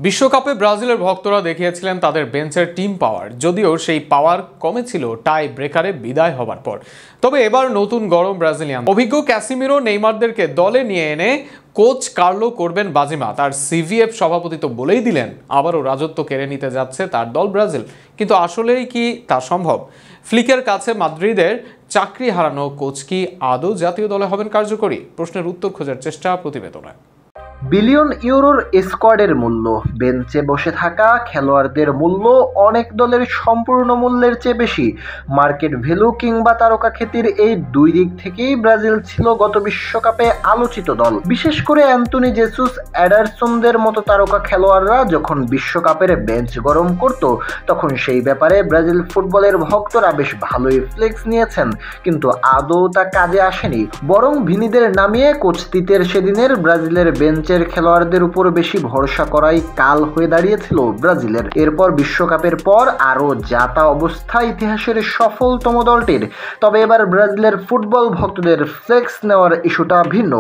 বিশ্বকাপে ব্রাজিলের ভক্তরা দেখিয়েছিলেন তাদের বেঞ্চের টিম পাওয়ার, যদিও সেই পাওয়ার কমেছিল টাই ব্রেকারে বিদায় হবার পর। তবে এবার নতুন গরম ব্রাজিলিয়ান অভিজ্ঞ ক্যাসিমিরো নেইমারদেরকে দলে নিয়ে এনে কোচ কার্লো করবেন বাজিমাত। আর সিভিএফ সভাপতি তো বলেই দিলেন আবারও রাজত্ব কেড়ে নিতে যাচ্ছে তার দল ব্রাজিল। কিন্তু আসলেই কি তা সম্ভব? ফ্লিকের কাছে মাদ্রিদের চাকরি হারানো কোচ কি আদৌ জাতীয় দলে হবেন কার্যকরী? প্রশ্নের উত্তর খোঁজার চেষ্টা প্রতিবেদনে। বিলিয়ন ইউরোর স্কোয়াডের মূল্য, বেঞ্চে বসে থাকা খেলোয়াড়দের মূল্য অনেক দলের সম্পূর্ণ মূল্যের চেয়ে বেশি। মার্কেট ভ্যালু কিংবা তারকা খ্যাতির এই দুই দিক থেকেই ব্রাজিল ছিল গত বিশ্বকাপে আলোচিত দল। বিশেষ করে অ্যান্টনি জেসুস, এডারসনদের মতো তারকা খেলোয়াড়রা যখন বিশ্বকাপের বেঞ্চ গরম করত, তখন সেই ব্যাপারে ব্রাজিল ফুটবলের ভক্তরা বেশ ভালোই ফ্লেক্স নিয়েছেন। কিন্তু আদৌ তা কাজে আসেনি, বরং ভিনিদের নামিয়ে কোচ তিতের সেদিনের ব্রাজিলের বেঞ্চ খেলোয়াড়দের উপর বেশি ভরসা করাই কাল হয়ে দাঁড়িয়েছিল ব্রাজিলের। এরপর বিশ্বকাপের পর আরও যাতা অবস্থা ইতিহাসের সফলতম দলটির। তবে এবার ব্রাজিলের ফুটবল ভক্তদের ফ্লেক্স নেওয়ার ইস্যুটা ভিন্ন।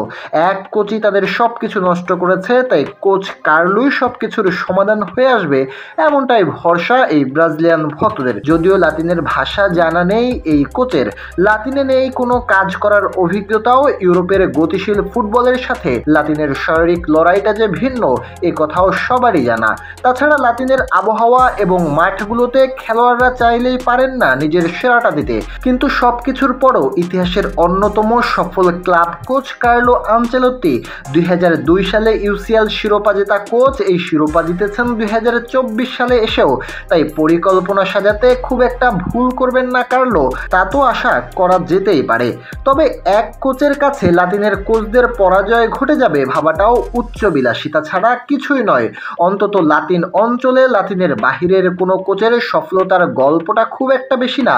এক কোচই তাদের সবকিছু নষ্ট করেছে, তাই কোচ কার্লোই সবকিছুর সমাধান হয়ে আসবে এমনটাই ভরসা এই ব্রাজিলিয়ান ভক্তদের। যদিও লাতিনের ভাষা জানা নেই এই কোচের, লাতিনে নেই কোনো কাজ করার অভিজ্ঞতাও। ইউরোপের গতিশীল ফুটবলের সাথে লাতিনের শারীরিক লড়াইটা যে ভিন্ন, এ কথাও সবারই জানা। তাছাড়া লাতিনের আবহাওয়া এবং মাঠগুলোতে খেলোয়াড়রা চাইলেই পারেন না নিজের সেরাটা দিতে। কিন্তু সবকিছুর পরও ইতিহাসের অন্যতম সফল ক্লাব কোচ কার্লো আনচেলত্তি 2002 সালে ইউসিএল শিরোপা জেতা কোচ, এই শিরোপা জিতেছেন 2024 সালে এসেও। তাই পরিকল্পনা সাজাতে খুব একটা ভুল করবেন না কার্লো, তা তো আশা করা যেতেই পারে। তবে এক কোচের কাছে লাতিনের কোচদের পরাজয় ঘটে যাবে ভাবাটাও উচ্চবিলাসিতা ছাড়া কিছুই নয়। অন্তত লাতিন অঞ্চলে লাতিনের বাহিরের কোনো কোচের সফলতার গল্পটা খুব একটা বেশি না।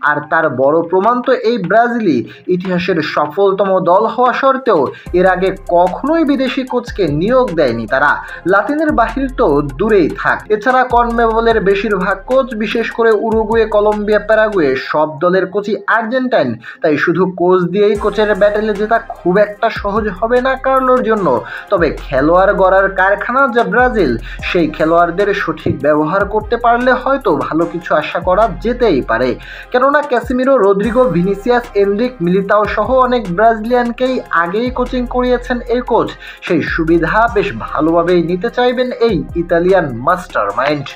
আর তার বড় প্রমাণ তো এই ব্রাজিলই। ইতিহাসের সফলতম দল হওয়া সত্ত্বেও এর আগে কখনোই বিদেশি কোচকে নিয়োগ দেয়নি তারা। লাতিনের বাহির তো দূরেই থাক, এছাড়া কনমেবলের বেশিরভাগ কোচ, বিশেষ করে উরুগুয়ে, কলম্বিয়া, প্যারাগুয়ে, সব দলের কোচই আর্জেন্টাইন। তাই শুধু কোচ দিয়েই কোচের ব্যাটেলে জেতা খুব একটা সহজ হবে না কার্লোর জন্য। তবে খেলোয়াড় গড়ার কারখানা যা ব্রাজিল, সেই খেলোয়াড়দের সঠিক ব্যবহার করতে পারলে হয়তো ভালো কিছু আশা করা যেতেই পারে। কেননা Casemiro, Rodrygo, Vinicius, Endrick, Militao সহ অনেক ব্রাজিলিয়ানকেই আগেই কোচিং করিয়েছেন এই কোচ। সেই সুবিধা বেশ ভালোভাবেই নিতে চাইবেন এই ইতালিয়ান মাস্টার মাইন্ড।